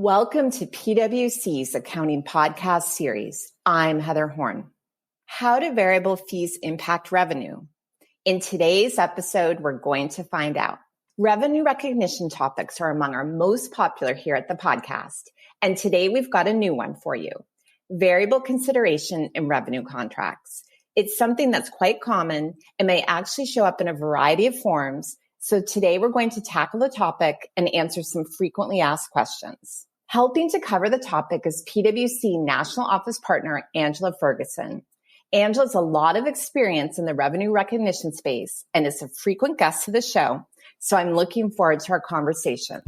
Welcome to PwC's Accounting Podcast Series. I'm Heather Horn. How do variable fees impact revenue? In today's episode, we're going to find out. Revenue recognition topics are among our most popular here at the podcast, and today we've got a new one for you. Variable consideration in revenue contracts. It's something that's quite common and may actually show up in a variety of forms. So today we're going to tackle the topic and answer some frequently asked questions. Helping to cover the topic is PwC National Office Partner Angela Fergason. Angela has a lot of experience in the revenue recognition space and is a frequent guest to the show, so I'm looking forward to our conversation.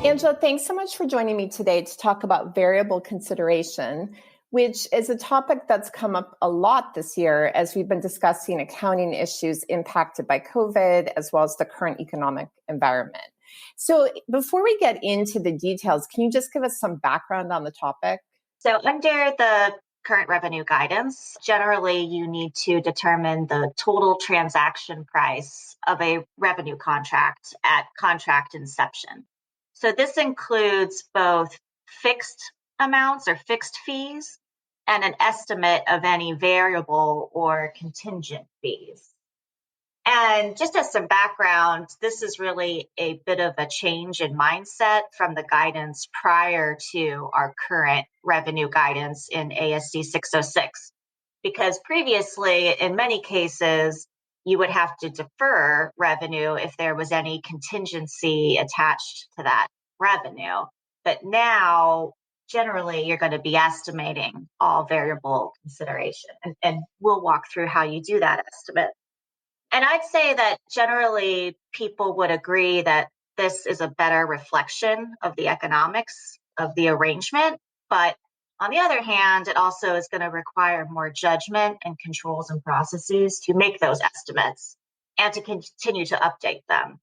Angela, thanks so much for joining me today to talk about variable consideration, which is a topic that's come up a lot this year as we've been discussing accounting issues impacted by COVID, as well as the current economic environment. So before we get into the details, can you just give us some background on the topic? So under the current revenue guidance, generally you need to determine the total transaction price of a revenue contract at contract inception. So this includes both fixed amounts or fixed fees and an estimate of any variable or contingent fees. And just as some background, this is really a bit of a change in mindset from the guidance prior to our current revenue guidance in ASC 606. Because previously, in many cases, you would have to defer revenue if there was any contingency attached to that revenue. But now, generally, you're going to be estimating all variable consideration. And we'll walk through how you do that estimate. And I'd say that generally people would agree that this is a better reflection of the economics of the arrangement. But on the other hand, it also is going to require more judgment and controls and processes to make those estimates and to continue to update them.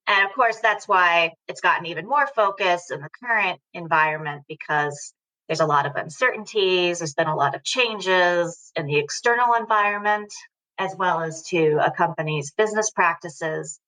And of course, that's why it's gotten even more focus in the current environment because there's a lot of uncertainties. There's been a lot of changes in the external environment, as well as to a company's business practices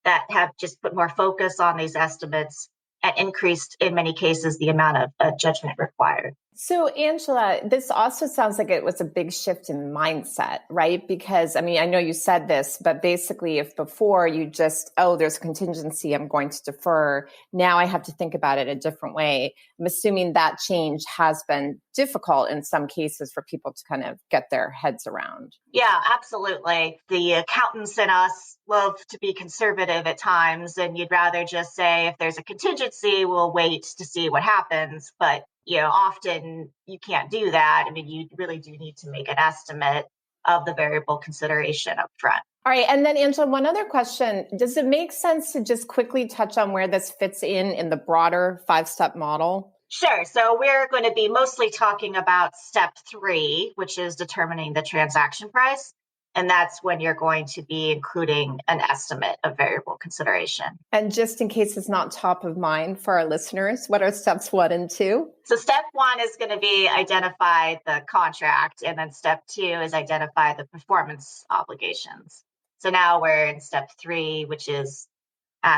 that have just put more focus on these estimates and increased, in many cases, the amount of judgment required. So, Angela, this also sounds like it was a big shift in mindset, right? Because, I mean, I know you said this, but basically if before you just, there's a contingency, I'm going to defer. Now I have to think about it a different way. I'm assuming that change has been difficult in some cases for people to kind of get their heads around. Yeah, absolutely. The accountants in us love to be conservative at times, and you'd rather just say, if there's a contingency, we'll wait to see what happens. But often you can't do that. I mean, you really do need to make an estimate of the variable consideration up front. All right. And then, Angela, one other question. Does it make sense to just quickly touch on where this fits in the broader 5-step model? Sure. So we're going to be mostly talking about step 3, which is determining the transaction price. And that's when you're going to be including an estimate of variable consideration. And just in case it's not top of mind for our listeners, what are steps 1 and 2? So step 1 is going to be identify the contract. And then step 2 is identify the performance obligations. So now we're in step 3, which is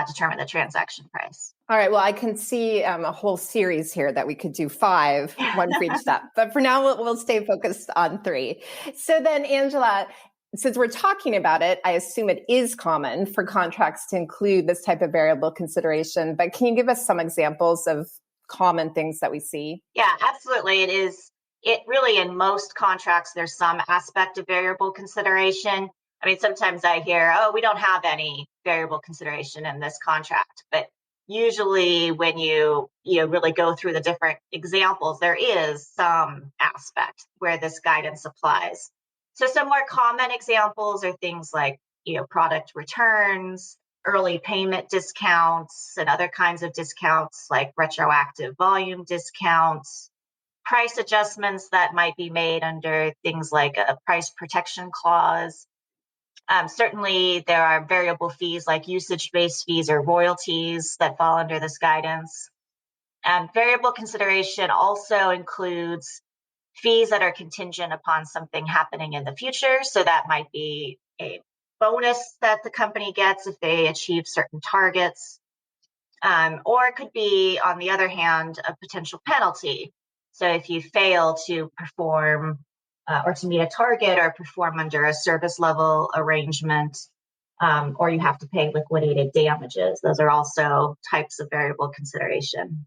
determine the transaction price. All right. Well, I can see a whole series here that we could do 5, one for each step. But for now, we'll stay focused on 3. So then, Angela, since we're talking about it, I assume it is common for contracts to include this type of variable consideration. But can you give us some examples of common things that we see? Yeah, absolutely. It is. It really, in most contracts, there's some aspect of variable consideration. I mean, sometimes I hear, we don't have any variable consideration in this contract. But usually when you really go through the different examples, there is some aspect where this guidance applies. So some more common examples are things like, product returns, early payment discounts, and other kinds of discounts like retroactive volume discounts, price adjustments that might be made under things like a price protection clause. Certainly, there are variable fees like usage-based fees or royalties that fall under this guidance. Variable consideration also includes fees that are contingent upon something happening in the future. So that might be a bonus that the company gets if they achieve certain targets. Or it could be, on the other hand, a potential penalty. So if you fail to perform or to meet a target or perform under a service level arrangement, or you have to pay liquidated damages, those are also types of variable consideration.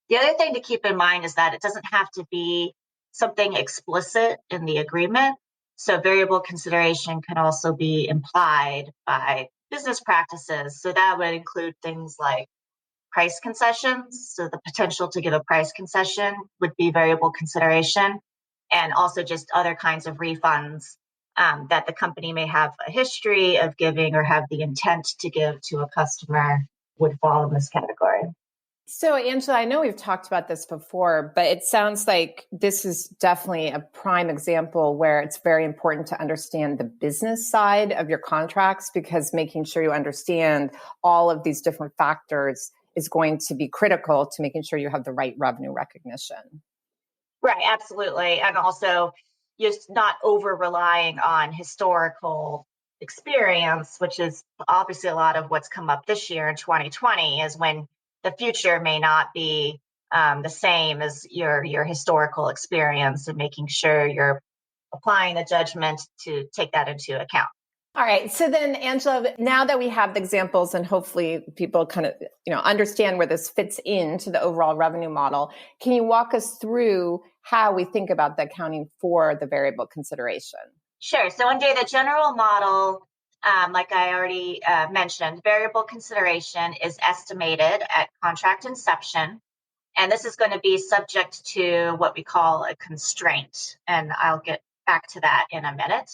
The other thing to keep in mind is that it doesn't have to be something explicit in the agreement. So variable consideration can also be implied by business practices. So that would include things like price concessions. So the potential to give a price concession would be variable consideration, and also just other kinds of refunds that the company may have a history of giving or have the intent to give to a customer would fall in this category. So, Angela, I know we've talked about this before, but it sounds like this is definitely a prime example where it's very important to understand the business side of your contracts, because making sure you understand all of these different factors is going to be critical to making sure you have the right revenue recognition. Right, absolutely. And also just not over relying on historical experience, which is obviously a lot of what's come up this year in 2020, is when the future may not be the same as your historical experience, and making sure you're applying the judgment to take that into account. All right. So then, Angela, now that we have the examples and hopefully people kind of, understand where this fits into the overall revenue model, can you walk us through how we think about the accounting for the variable consideration? Sure. So under the general model, like I already mentioned, variable consideration is estimated at contract inception. And this is going to be subject to what we call a constraint. And I'll get back to that in a minute.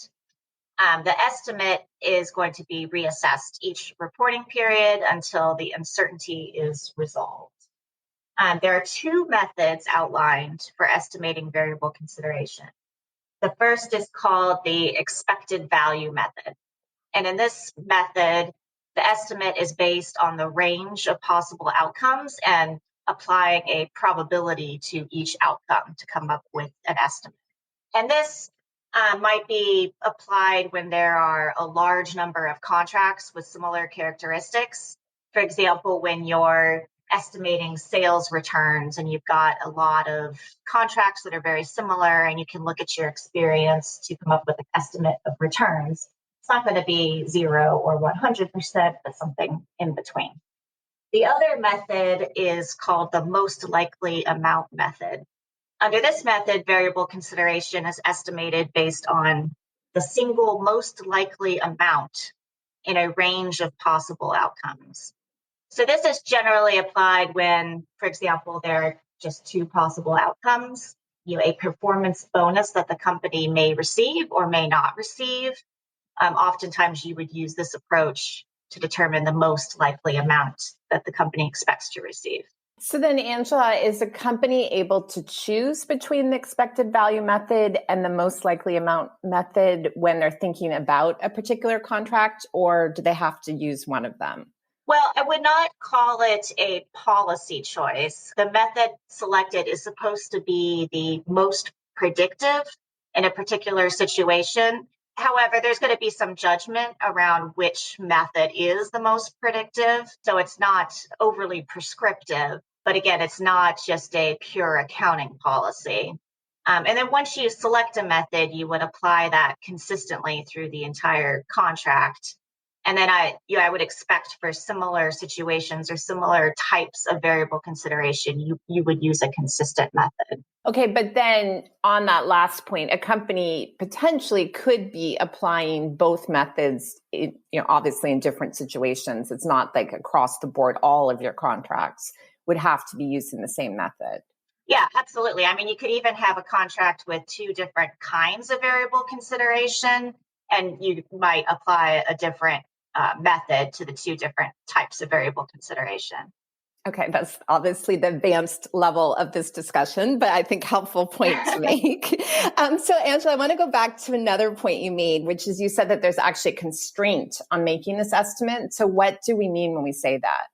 The estimate is going to be reassessed each reporting period until the uncertainty is resolved. There are two methods outlined for estimating variable consideration. The first is called the expected value method. And in this method, the estimate is based on the range of possible outcomes and applying a probability to each outcome to come up with an estimate. And this might be applied when there are a large number of contracts with similar characteristics. For example, when you're estimating sales returns and you've got a lot of contracts that are very similar, and you can look at your experience to come up with an estimate of returns. It's not going to be 0 or 100%, but something in between. The other method is called the most likely amount method. Under this method, variable consideration is estimated based on the single most likely amount in a range of possible outcomes. So this is generally applied when, for example, there are just two possible outcomes, a performance bonus that the company may receive or may not receive. Oftentimes you would use this approach to determine the most likely amount that the company expects to receive. So then, Angela, is a company able to choose between the expected value method and the most likely amount method when they're thinking about a particular contract, or do they have to use one of them? Well, I would not call it a policy choice. The method selected is supposed to be the most predictive in a particular situation. However, there's going to be some judgment around which method is the most predictive. So it's not overly prescriptive. But again, it's not just a pure accounting policy. And then once you select a method, you would apply that consistently through the entire contract. And then I would expect for similar situations or similar types of variable consideration, you would use a consistent method. Okay, but then on that last point, a company potentially could be applying both methods, obviously in different situations. It's not like across the board, all of your contracts would have to be using the same method. Yeah, absolutely. I mean, you could even have a contract with two different kinds of variable consideration, and you might apply a different method to the two different types of variable consideration. Okay, that's obviously the advanced level of this discussion, but I think helpful point to make. So, Angela, I want to go back to another point you made, which is you said that there's actually a constraint on making this estimate. So what do we mean when we say that?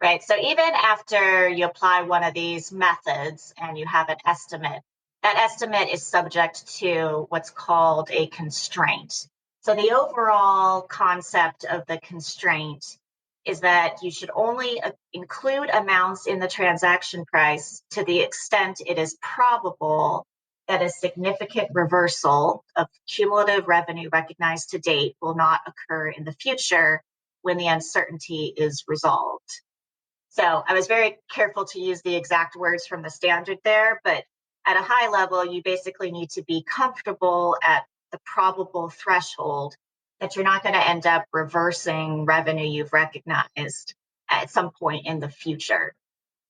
Right. So even after you apply one of these methods and you have an estimate, that estimate is subject to what's called a constraint. So the overall concept of the constraint is that you should only include amounts in the transaction price to the extent it is probable that a significant reversal of cumulative revenue recognized to date will not occur in the future when the uncertainty is resolved. So I was very careful to use the exact words from the standard there, but at a high level, you basically need to be comfortable at the probable threshold that you're not going to end up reversing revenue you've recognized at some point in the future.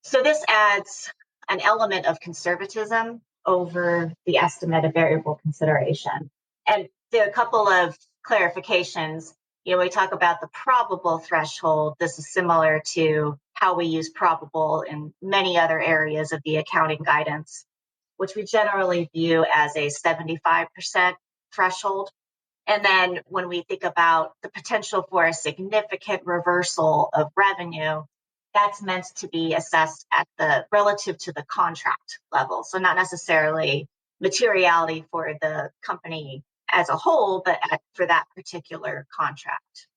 So this adds an element of conservatism over the estimate of variable consideration. And there are a couple of clarifications. We talk about the probable threshold. This is similar to how we use probable in many other areas of the accounting guidance, which we generally view as a 75% threshold. And then when we think about the potential for a significant reversal of revenue, that's meant to be assessed at the relative to the contract level. So not necessarily materiality for the company as a whole, but for that particular contract.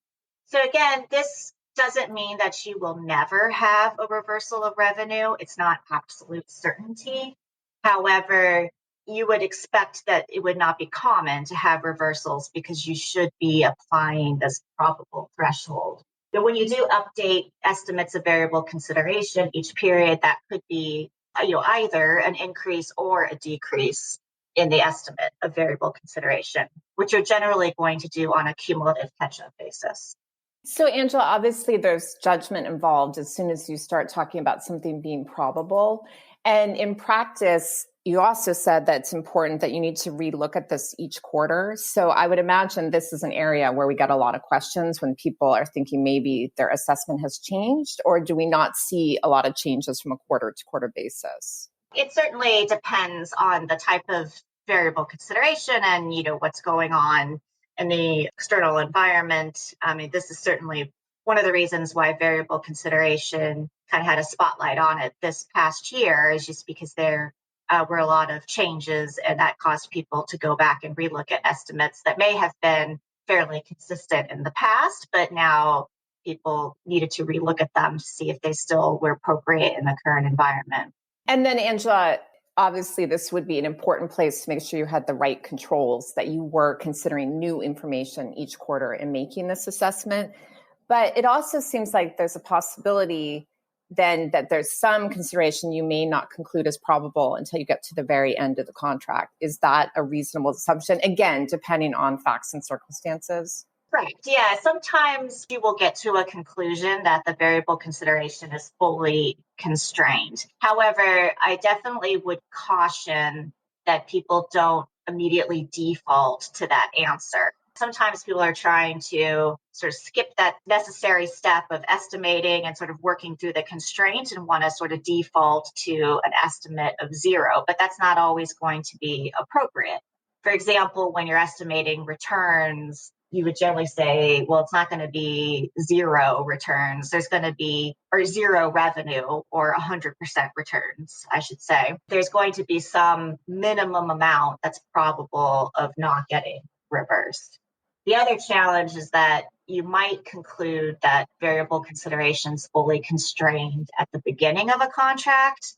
So again, this doesn't mean that you will never have a reversal of revenue. It's not absolute certainty. However, you would expect that it would not be common to have reversals because you should be applying this probable threshold. But when you do update estimates of variable consideration each period, that could be either an increase or a decrease in the estimate of variable consideration, which you're generally going to do on a cumulative catch-up basis. So, Angela, obviously there's judgment involved as soon as you start talking about something being probable. And in practice, you also said that it's important that you need to relook at this each quarter. So I would imagine this is an area where we get a lot of questions when people are thinking maybe their assessment has changed, or do we not see a lot of changes from a quarter to quarter basis? It certainly depends on the type of variable consideration and, what's going on in the external environment. I mean, this is certainly one of the reasons why variable consideration kind of had a spotlight on it this past year, is just because there were a lot of changes, and that caused people to go back and relook at estimates that may have been fairly consistent in the past, but now people needed to relook at them to see if they still were appropriate in the current environment. And then, Angela, obviously, this would be an important place to make sure you had the right controls, that you were considering new information each quarter in making this assessment. But it also seems like there's a possibility then that there's some consideration you may not conclude as probable until you get to the very end of the contract. Is that a reasonable assumption? Again, depending on facts and circumstances. Right. Yeah. Sometimes you will get to a conclusion that the variable consideration is fully constrained. However, I definitely would caution that people don't immediately default to that answer. Sometimes people are trying to sort of skip that necessary step of estimating and sort of working through the constraint and want to sort of default to an estimate of zero, but that's not always going to be appropriate. For example, when you're estimating returns, you would generally say, well, it's not going to be zero returns. There's going to be, or zero revenue, or 100% returns, I should say. There's going to be some minimum amount that's probable of not getting reversed. The other challenge is that you might conclude that variable consideration is fully constrained at the beginning of a contract,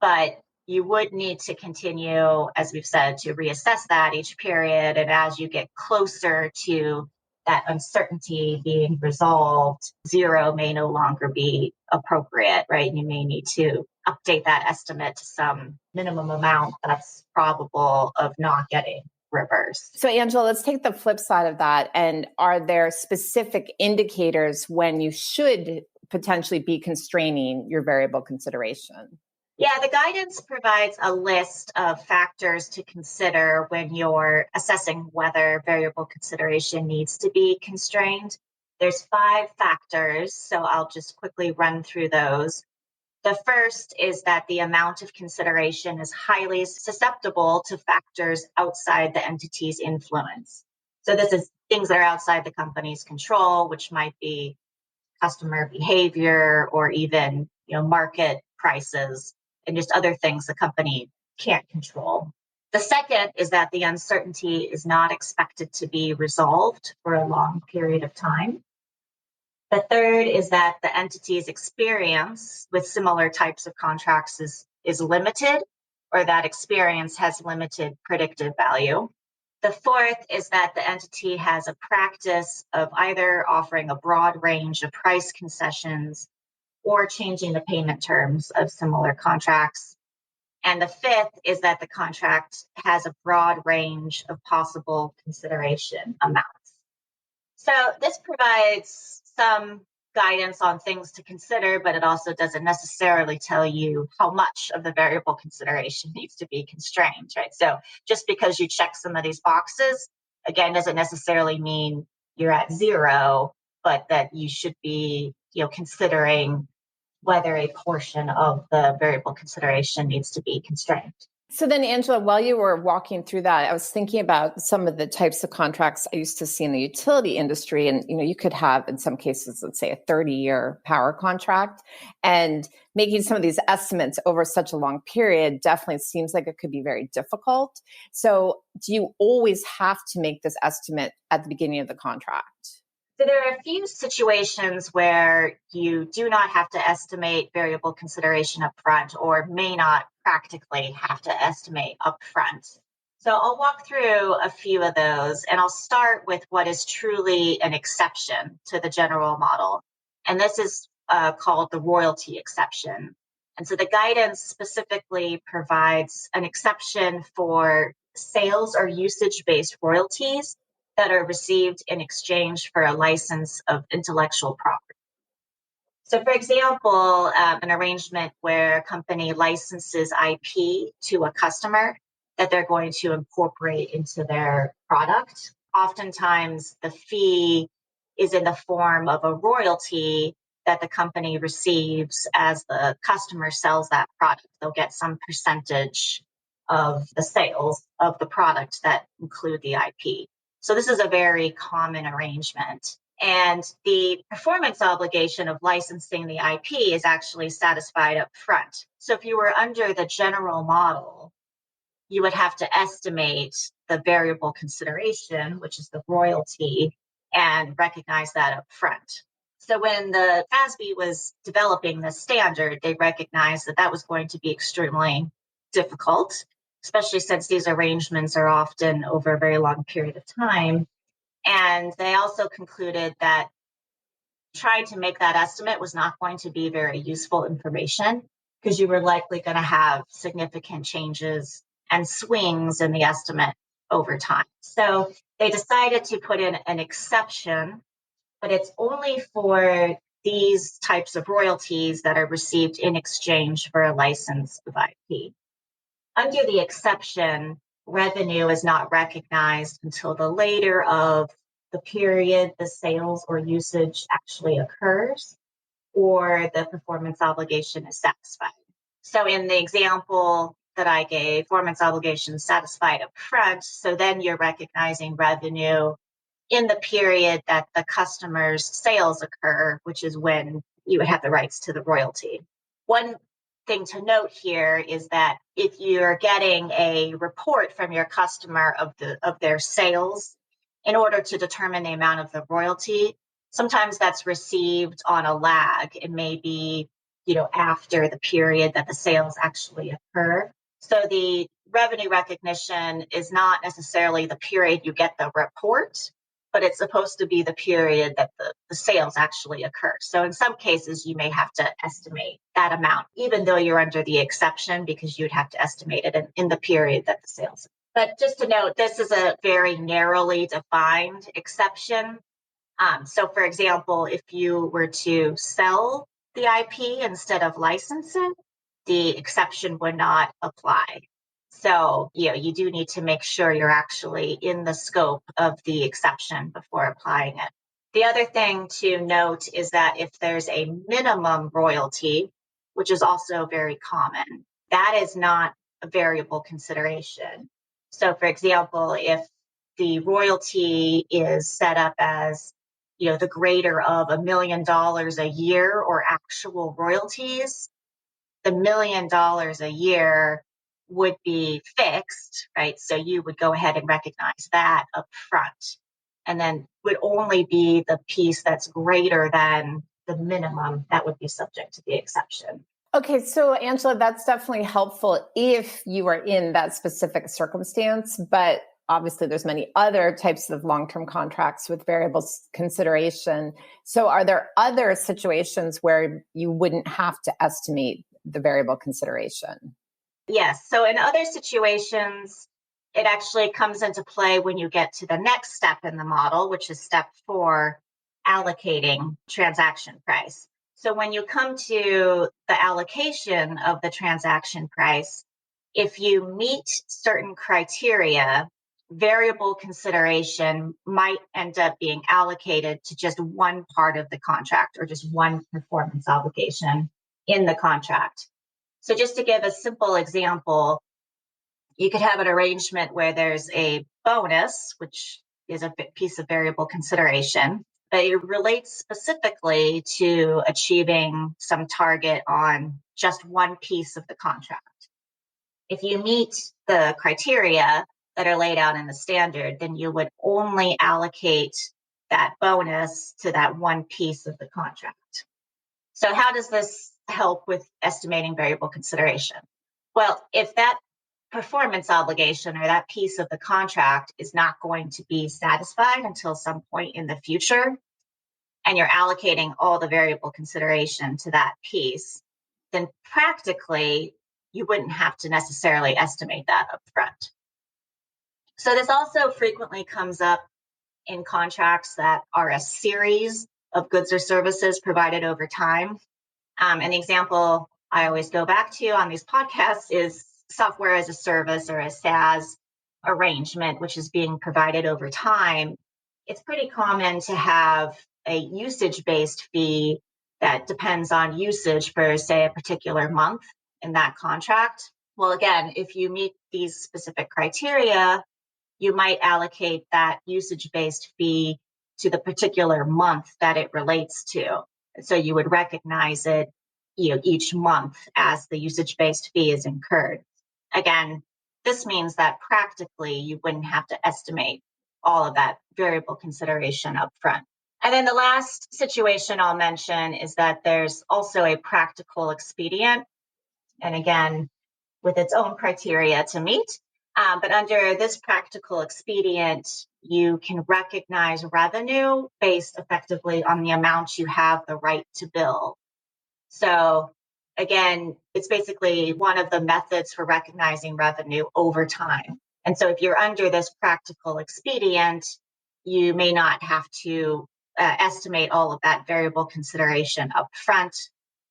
but you would need to continue, as we've said, to reassess that each period. And as you get closer to that uncertainty being resolved, zero may no longer be appropriate, right? You may need to update that estimate to some minimum amount that's probable of not getting reversed. So, Angela, let's take the flip side of that. And are there specific indicators when you should potentially be constraining your variable consideration? Yeah, the guidance provides a list of factors to consider when you're assessing whether variable consideration needs to be constrained. There's 5 factors, so I'll just quickly run through those. The first is that the amount of consideration is highly susceptible to factors outside the entity's influence. So this is things that are outside the company's control, which might be customer behavior or even, market prices and just other things the company can't control. The second is that the uncertainty is not expected to be resolved for a long period of time. The third is that the entity's experience with similar types of contracts is limited, or that experience has limited predictive value. The fourth is that the entity has a practice of either offering a broad range of price concessions or changing the payment terms of similar contracts. And the fifth is that the contract has a broad range of possible consideration amounts. So this provides some guidance on things to consider, but it also doesn't necessarily tell you how much of the variable consideration needs to be constrained, right? So just because you check some of these boxes, again, doesn't necessarily mean you're at zero, but that you should be, considering whether a portion of the variable consideration needs to be constrained. So then, Angela, while you were walking through that, I was thinking about some of the types of contracts I used to see in the utility industry. And, you could have, in some cases, let's say a 30-year power contract, and making some of these estimates over such a long period definitely seems like it could be very difficult. So do you always have to make this estimate at the beginning of the contract? So there are a few situations where you do not have to estimate variable consideration upfront, or may not practically have to estimate upfront. So I'll walk through a few of those, and I'll start with what is truly an exception to the general model. And this is called the royalty exception. And so the guidance specifically provides an exception for sales or usage-based royalties that are received in exchange for a license of intellectual property. So, for example, an arrangement where a company licenses IP to a customer that they're going to incorporate into their product. Oftentimes, the fee is in the form of a royalty that the company receives as the customer sells that product. They'll get some percentage of the sales of the product that include the IP. So this is a very common arrangement. And the performance obligation of licensing the IP is actually satisfied up front. So if you were under the general model, you would have to estimate the variable consideration, which is the royalty, and recognize that up front. So when the FASB was developing the standard, they recognized that that was going to be extremely difficult, especially since these arrangements are often over a very long period of time. And they also concluded that trying to make that estimate was not going to be very useful information, because you were likely going to have significant changes and swings in the estimate over time. So they decided to put in an exception, but it's only for these types of royalties that are received in exchange for a license of IP. Under the exception, revenue is not recognized until the later of the period the sales or usage actually occurs, or the performance obligation is satisfied. So in the example that I gave, performance obligation satisfied up front, so then you're recognizing revenue in the period that the customer's sales occur, which is when you would have the rights to the royalty. One thing to note here is that if you're getting a report from your customer of their sales, in order to determine the amount of the royalty, sometimes that's received on a lag. It may be, after the period that the sales actually occur. So the revenue recognition is not necessarily the period you get the report, but it's supposed to be the period that the sales actually occur. So in some cases, you may have to estimate that amount, even though you're under the exception, because you'd have to estimate it in the period that the sales. But just to note, this is a very narrowly defined exception. So for example, if you were to sell the IP instead of license it, the exception would not apply. So, you do need to make sure you're actually in the scope of the exception before applying it. The other thing to note is that if there's a minimum royalty, which is also very common, that is not a variable consideration. So, for example, if the royalty is set up as, the greater of $1 million a year or actual royalties, the $1 million a year would be fixed, right? So you would go ahead and recognize that up front. and then would only be the piece that's greater than the minimum that would be subject to the exception. Okay, so Angela, that's definitely helpful if you are in that specific circumstance, but obviously there's many other types of long-term contracts with variable consideration. So are there other situations where you wouldn't have to estimate the variable consideration? Yes. So in other situations, it actually comes into play when you get to the next step in the model, which is step 4, allocating transaction price. So when you come to the allocation of the transaction price, if you meet certain criteria, variable consideration might end up being allocated to just one part of the contract or just one performance obligation in the contract. So just to give a simple example, you could have an arrangement where there's a bonus, which is a piece of variable consideration, but it relates specifically to achieving some target on just one piece of the contract. If you meet the criteria that are laid out in the standard, then you would only allocate that bonus to that one piece of the contract. So how does this help with estimating variable consideration? Well, if that performance obligation or that piece of the contract is not going to be satisfied until some point in the future, and you're allocating all the variable consideration to that piece, then practically you wouldn't have to necessarily estimate that up front. So this also frequently comes up in contracts that are a series of goods or services provided over time. An example I always go back to on these podcasts is software as a service or a SaaS arrangement, which is being provided over time. It's pretty common to have a usage-based fee that depends on usage for, say, a particular month in that contract. Well, again, if you meet these specific criteria, you might allocate that usage-based fee to the particular month that it relates to. So you would recognize it, each month as the usage-based fee is incurred. Again, this means that practically you wouldn't have to estimate all of that variable consideration up front. And then the last situation I'll mention is that there's also a practical expedient. And again, with its own criteria to meet. But under this practical expedient, you can recognize revenue based effectively on the amount you have the right to bill. So again, it's basically one of the methods for recognizing revenue over time. And so if you're under this practical expedient, you may not have to estimate all of that variable consideration up front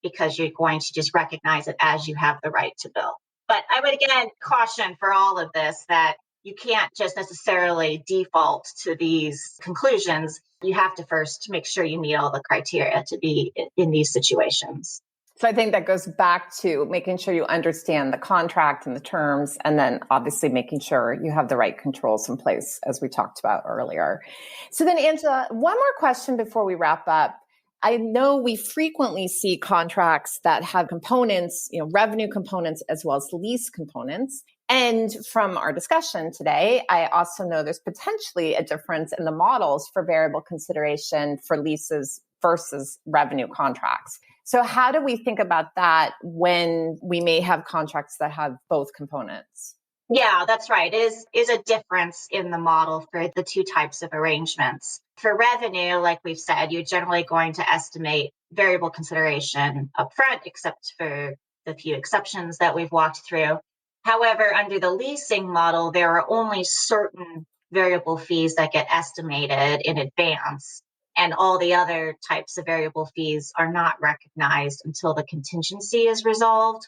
because you're going to just recognize it as you have the right to bill. But I would again caution for all of this that you can't just necessarily default to these conclusions. You have to first make sure you meet all the criteria to be in these situations. So I think that goes back to making sure you understand the contract and the terms, and then obviously making sure you have the right controls in place, as we talked about earlier. So then, Angela, one more question before we wrap up. I know we frequently see contracts that have components, revenue components as well as lease components. And from our discussion today, I also know there's potentially a difference in the models for variable consideration for leases versus revenue contracts. So how do we think about that when we may have contracts that have both components? Yeah, that's right. It is a difference in the model for the two types of arrangements. For revenue, like we've said, you're generally going to estimate variable consideration upfront, except for the few exceptions that we've walked through. However, under the leasing model, there are only certain variable fees that get estimated in advance, and all the other types of variable fees are not recognized until the contingency is resolved.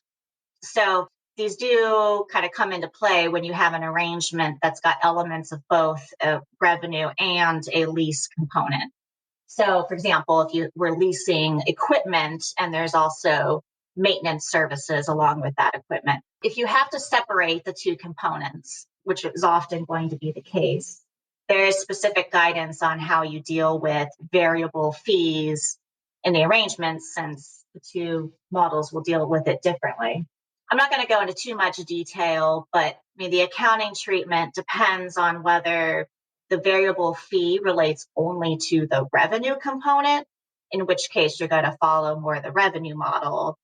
So these do kind of come into play when you have an arrangement that's got elements of both a revenue and a lease component. So, for example, if you were leasing equipment and there's also maintenance services along with that equipment, if you have to separate the two components, which is often going to be the case, there is specific guidance on how you deal with variable fees in the arrangements, since the two models will deal with it differently. I'm not going to go into too much detail, but the accounting treatment depends on whether the variable fee relates only to the revenue component, in which case you're going to follow more the revenue model,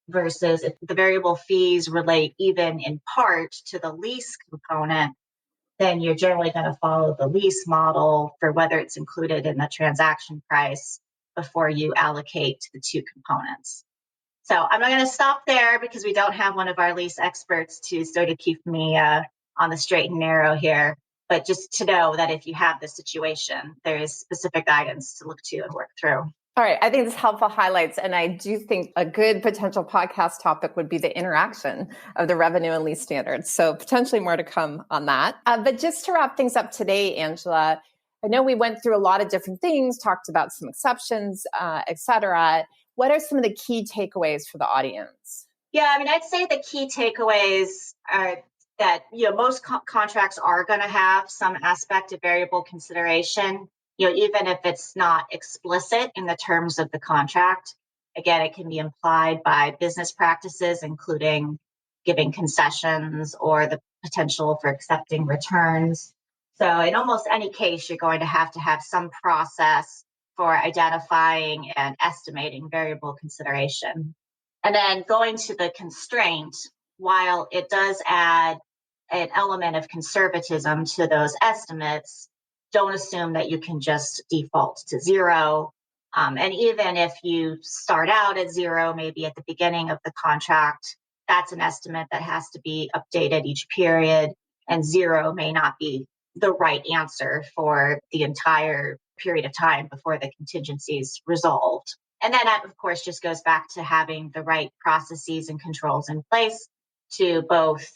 versus if the variable fees relate even in part to the lease component, then you're generally going to follow the lease model for whether it's included in the transaction price before you allocate to the two components. So I'm not going to stop there because we don't have one of our lease experts to sort of keep me on the straight and narrow here. But just to know that if you have this situation, there is specific guidance to look to and work through. All right. I think this helpful highlights. And I do think a good potential podcast topic would be the interaction of the revenue and lease standards. So potentially more to come on that. But just to wrap things up today, Angela, I know we went through a lot of different things, talked about some exceptions, et cetera. What are some of the key takeaways for the audience? Yeah, I mean, I'd say the key takeaways are that, most contracts are going to have some aspect of variable consideration, even if it's not explicit in the terms of the contract. Again, it can be implied by business practices, including giving concessions or the potential for accepting returns. So in almost any case, you're going to have some process for identifying and estimating variable consideration. And then going to the constraint, while it does add an element of conservatism to those estimates, don't assume that you can just default to zero. And even if you start out at zero, maybe at the beginning of the contract, that's an estimate that has to be updated each period, and zero may not be the right answer for the entire period of time before the contingency is resolved. And then that, of course, just goes back to having the right processes and controls in place to both,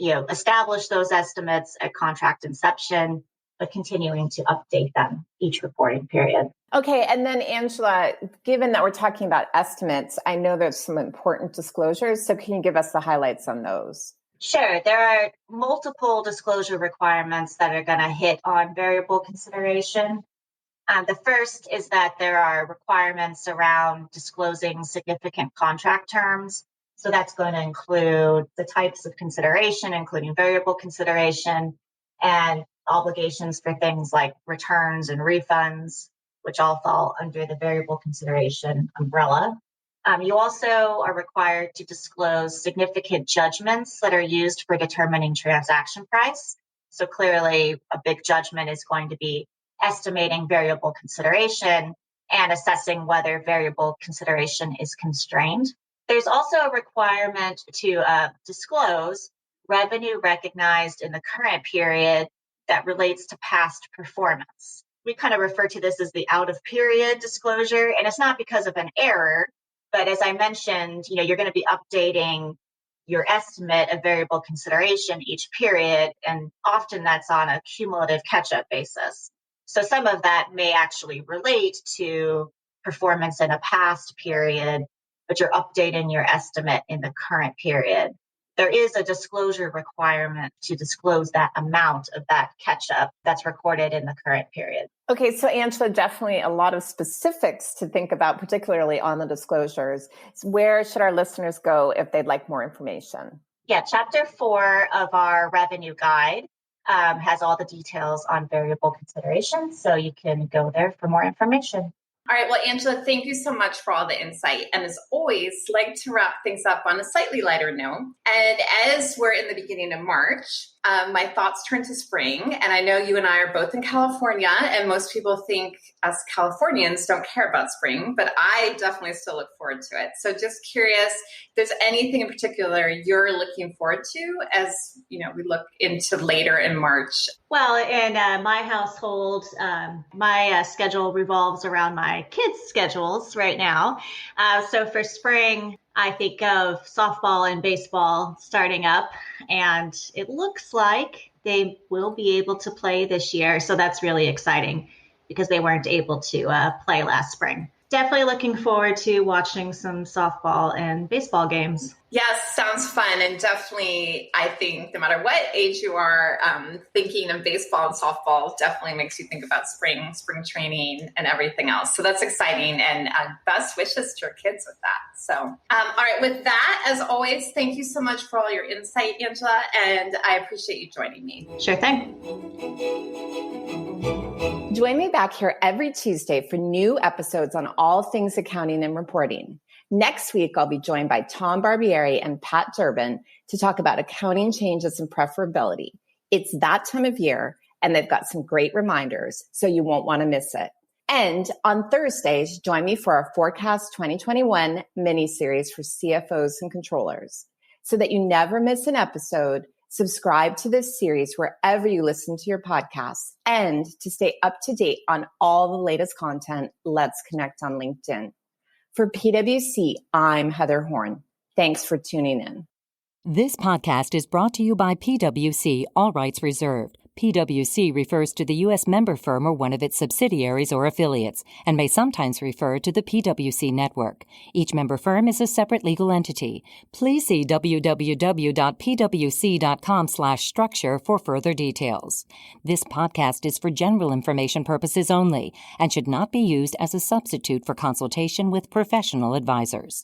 establish those estimates at contract inception, but continuing to update them each reporting period. Okay. And then, Angela, given that we're talking about estimates, I know there's some important disclosures. So can you give us the highlights on those? Sure. There are multiple disclosure requirements that are going to hit on variable consideration. The first is that there are requirements around disclosing significant contract terms. So that's going to include the types of consideration, including variable consideration, and obligations for things like returns and refunds, which all fall under the variable consideration umbrella. You also are required to disclose significant judgments that are used for determining transaction price. So clearly, a big judgment is going to be estimating variable consideration and assessing whether variable consideration is constrained. There's also a requirement to disclose revenue recognized in the current period that relates to past performance. We kind of refer to this as the out of period disclosure, and it's not because of an error, but as I mentioned, you're going to be updating your estimate of variable consideration each period, and often that's on a cumulative catch-up basis. So some of that may actually relate to performance in a past period, but you're updating your estimate in the current period. There is a disclosure requirement to disclose that amount of that catch-up that's recorded in the current period. Okay, so Angela, definitely a lot of specifics to think about, particularly on the disclosures. So where should our listeners go if they'd like more information? Yeah, Chapter 4 of our revenue guide has all the details on variable consideration, so you can go there for more information. All right. Well, Angela, thank you so much for all the insight. And as always, like to wrap things up on a slightly lighter note. And as we're in the beginning of March, my thoughts turn to spring. And I know you and I are both in California, and most people think us Californians don't care about spring, but I definitely still look forward to it. So just curious, if there's anything in particular you're looking forward to as we look into later in March. Well, in my household, my schedule revolves around my kids' schedules right now. So for spring, I think of softball and baseball starting up, and it looks like they will be able to play this year. So that's really exciting because they weren't able to play last spring. Definitely looking forward to watching some softball and baseball games. Yes, sounds fun. And definitely, I think no matter what age you are, thinking of baseball and softball definitely makes you think about spring training and everything else. So that's exciting, and best wishes to your kids with that. So, all right, with that, as always, thank you so much for all your insight, Angela, and I appreciate you joining me. Sure thing. Join me back here every Tuesday for new episodes on all things accounting and reporting. Next week, I'll be joined by Tom Barbieri and Pat Durbin to talk about accounting changes and preferability. It's that time of year, and they've got some great reminders, so you won't want to miss it. And on Thursdays, join me for our Forecast 2021 mini-series for CFOs and controllers. So that you never miss an episode, subscribe to this series wherever you listen to your podcasts. And to stay up to date on all the latest content, let's connect on LinkedIn. For PwC, I'm Heather Horn. Thanks for tuning in. This podcast is brought to you by PwC, all rights reserved. PwC refers to the U.S. member firm or one of its subsidiaries or affiliates, and may sometimes refer to the PwC network. Each member firm is a separate legal entity. Please see www.pwc.com/structure for further details. This podcast is for general information purposes only and should not be used as a substitute for consultation with professional advisors.